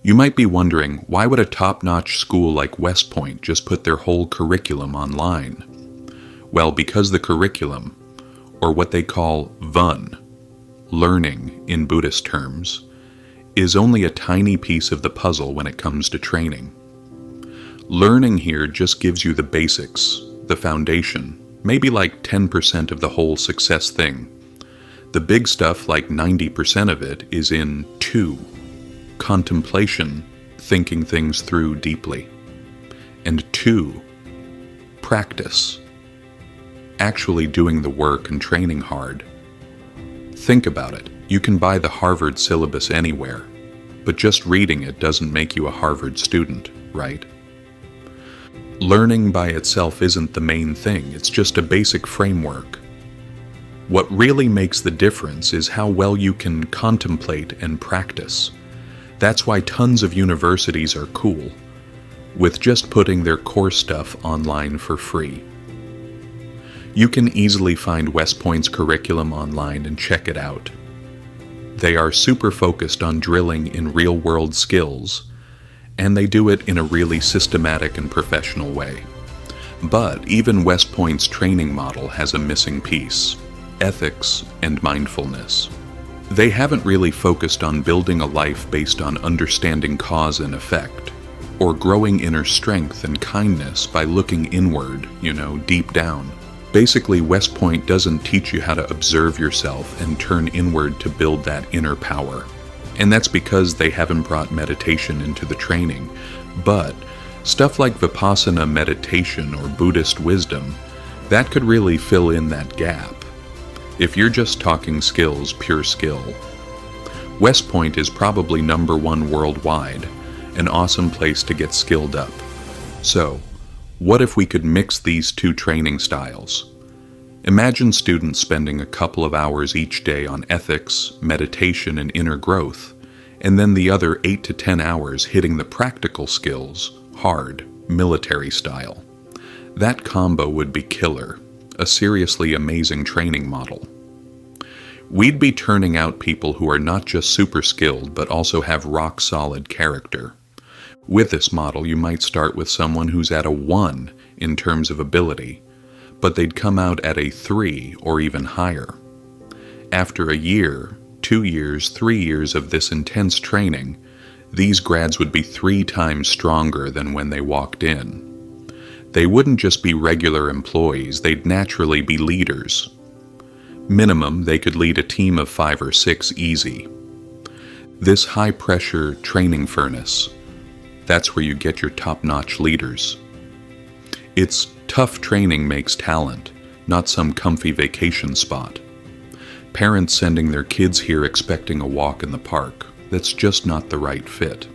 You might be wondering, why would a top-notch school like West Point just put their whole curriculum online? Well, because the curriculum, or what they call VUN, learning in Buddhist terms, is only a tiny piece of the puzzle when it comes to training. Learning here just gives you the basics, the foundation, maybe like 10% of the whole success thing. The big stuff, like 90% of it, is in 2. Contemplation, thinking things through deeply. And 2. Practice, actually doing the work and training hard. Think about it. You can buy the Harvard syllabus anywhere, but just reading it doesn't make you a Harvard student, right? Learning by itself isn't the main thing, it's just a basic framework. What really makes the difference is how well you can contemplate and practice. That's why tons of universities are cool, with just putting their course stuff online for free. You can easily find West Point's curriculum online and check it out. They are super focused on drilling in real-world skills, and they do it in a really systematic and professional way. But even West Point's training model has a missing piece: ethics and mindfulness. They haven't really focused on building a life based on understanding cause and effect, or growing inner strength and kindness by looking inward, deep down. Basically, West Point doesn't teach you how to observe yourself and turn inward to build that inner power. And that's because they haven't brought meditation into the training. But stuff like Vipassana meditation or Buddhist wisdom, that could really fill in that gap. If you're just talking skills, pure skill, West Point is probably #1 worldwide, an awesome place to get skilled up. So, what if we could mix these 2 training styles? Imagine students spending a couple of hours each day on ethics, meditation, and inner growth, and then the other 8 to 10 hours hitting the practical skills, hard, military style. That combo would be killer, a seriously amazing training model. We'd be turning out people who are not just super skilled, but also have rock-solid character. With this model, you might start with someone who's at a 1 in terms of ability, but they'd come out at a 3 or even higher. After a year, 2 years, 3 years of this intense training, these grads would be 3 times stronger than when they walked in. They wouldn't just be regular employees, they'd naturally be leaders. Minimum, they could lead a team of 5 or 6 easy. This high-pressure training furnace, that's where you get your top-notch leaders. It's tough training makes talent, not some comfy vacation spot. Parents sending their kids here expecting a walk in the park, that's just not the right fit.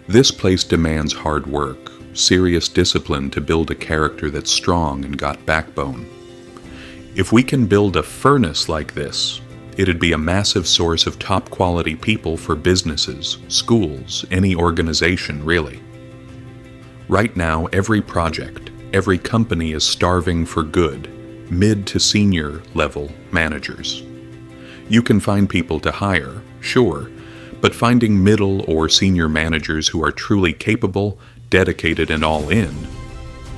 This place demands hard work, serious discipline to build a character that's strong and got backbone. If we can build a furnace like this, it'd be a massive source of top-quality people for businesses, schools, any organization, really. Right now, every project, every company is starving for good, mid to senior level managers. You can find people to hire, sure, but finding middle or senior managers who are truly capable, dedicated, and all in,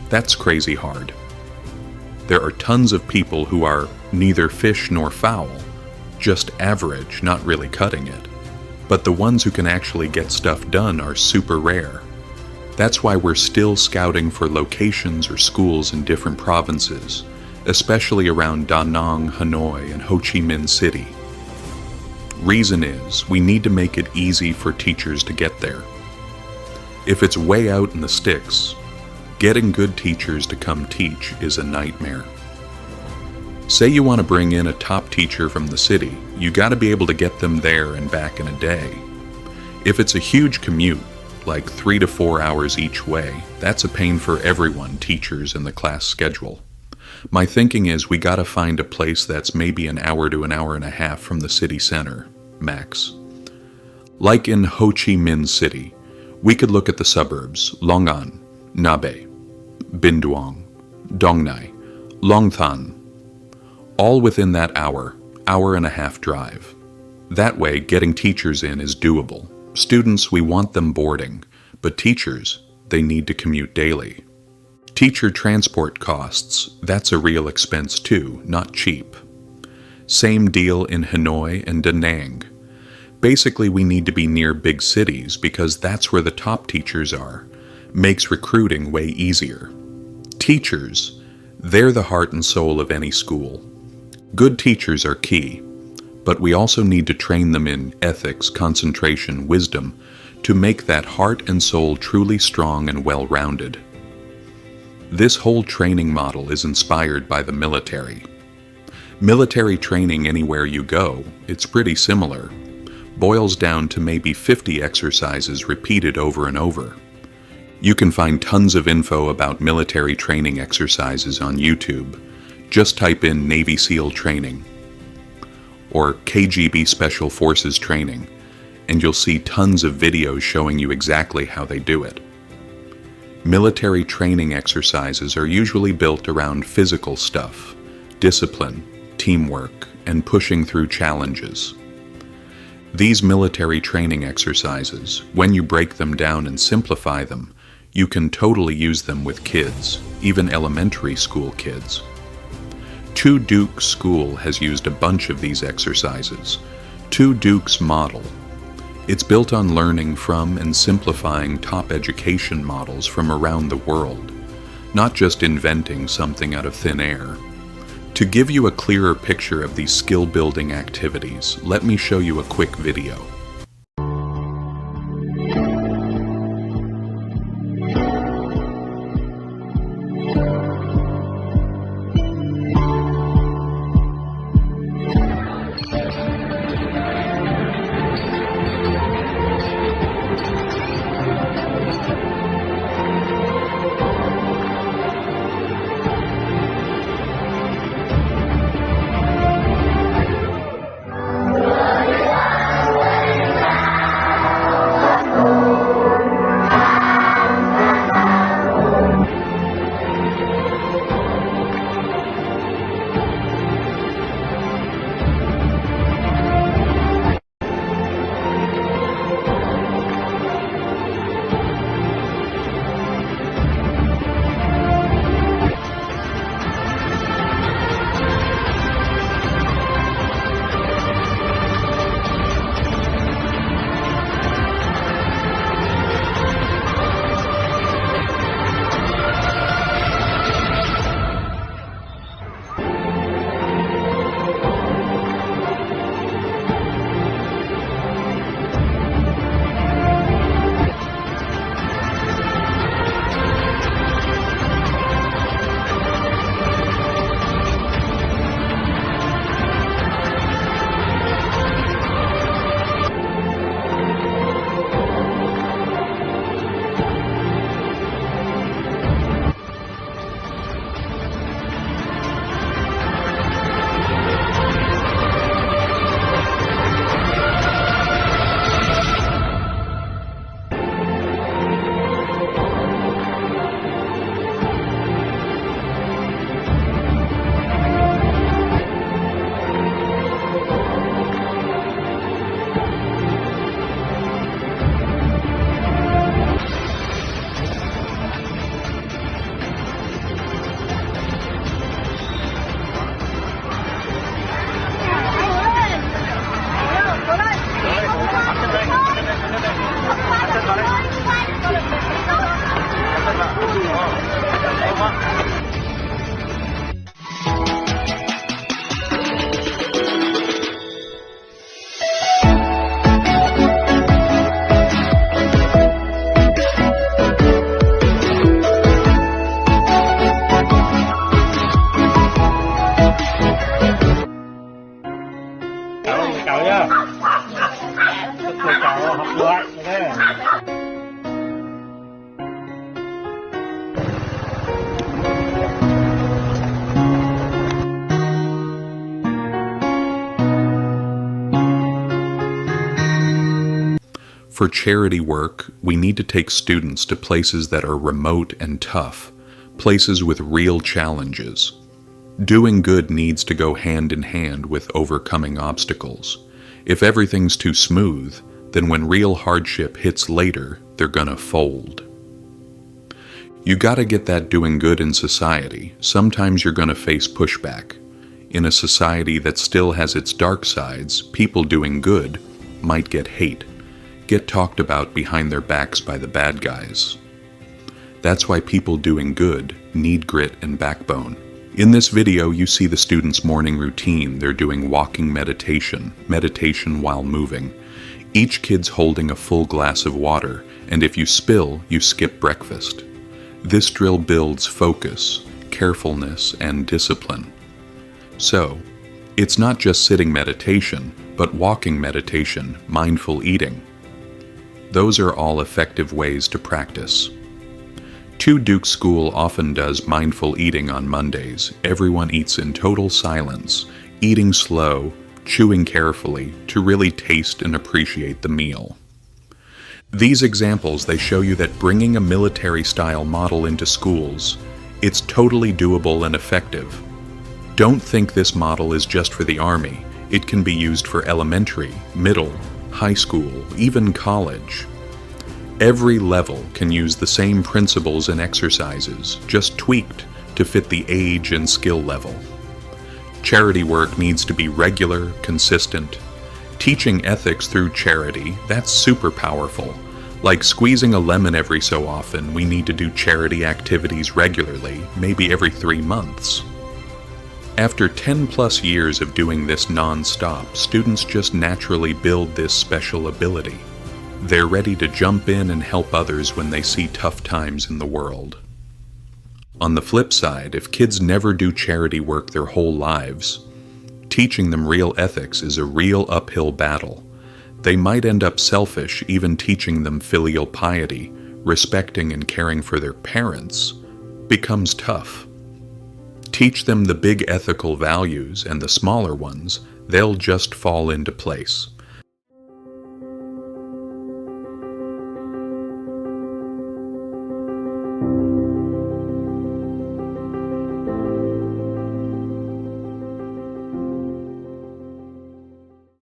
that's crazy hard. There are tons of people who are neither fish nor fowl, just average, not really cutting it. But the ones who can actually get stuff done are super rare. That's why we're still scouting for locations or schools in different provinces, especially around Da Nang, Hanoi, and Ho Chi Minh City. Reason is, we need to make it easy for teachers to get there. If it's way out in the sticks, getting good teachers to come teach is a nightmare. Say you want to bring in a top teacher from the city, you gotta be able to get them there and back in a day. If it's a huge commute, like 3 to 4 hours each way, that's a pain for everyone, teachers and the class schedule. My thinking is we gotta find a place that's maybe an hour to an hour and a half from the city center, max. Like in Ho Chi Minh City, we could look at the suburbs, Long An, Nabe, Binh Duong, Dong Nai, Long Than, all within that hour and a half drive. That way, getting teachers in is doable, Students, we want them boarding, but teachers, they need to commute daily. Teacher transport costs, that's a real expense too, not cheap. Same deal in Hanoi and Da Nang. Basically, we need to be near big cities because that's where the top teachers are. Makes recruiting way easier. Teachers, they're the heart and soul of any school. Good teachers are key, but we also need to train them in ethics, concentration, wisdom, to make that heart and soul truly strong and well-rounded. This whole training model is inspired by the military. Military training anywhere you go, it's pretty similar. Boils down to maybe 50 exercises repeated over and over. You can find tons of info about military training exercises on YouTube. Just type in Navy SEAL training or KGB Special Forces training, and you'll see tons of videos showing you exactly how they do it. Military training exercises are usually built around physical stuff, discipline, teamwork, and pushing through challenges. These military training exercises, when you break them down and simplify them, you can totally use them with kids, even elementary school kids. Two Dukes School has used a bunch of these exercises. Two Dukes model. It's built on learning from and simplifying top education models from around the world, not just inventing something out of thin air. To give you a clearer picture of these skill-building activities, let me show you a quick video. For charity work, we need to take students to places that are remote and tough, places with real challenges. Doing good needs to go hand in hand with overcoming obstacles. If everything's too smooth, then when real hardship hits later, they're gonna fold. You gotta get that doing good in society. Sometimes you're gonna face pushback. In a society that still has its dark sides, people doing good might get hate, get talked about behind their backs by the bad guys. That's why people doing good need grit and backbone. In this video, you see the students' morning routine. They're doing walking meditation while moving. Each kid's holding a full glass of water, and if you spill, you skip breakfast. This drill builds focus, carefulness, and discipline. So, it's not just sitting meditation, but walking meditation, mindful eating. Those are all effective ways to practice. Duke School often does mindful eating on Mondays. Everyone eats in total silence, eating slow, chewing carefully to really taste and appreciate the meal. These examples, they show you that bringing a military-style model into schools, it's totally doable and effective. Don't think this model is just for the Army. It can be used for elementary, middle, high school, even college. Every level can use the same principles and exercises, just tweaked to fit the age and skill level. Charity work needs to be regular, consistent. Teaching ethics through charity, that's super powerful. Like squeezing a lemon every so often, we need to do charity activities regularly, maybe every 3 months. After 10+ years of doing this non-stop, students just naturally build this special ability. They're ready to jump in and help others when they see tough times in the world. On the flip side, if kids never do charity work their whole lives, teaching them real ethics is a real uphill battle. They might end up selfish. Even teaching them filial piety, respecting and caring for their parents, becomes tough. Teach them the big ethical values, and the smaller ones, they'll just fall into place.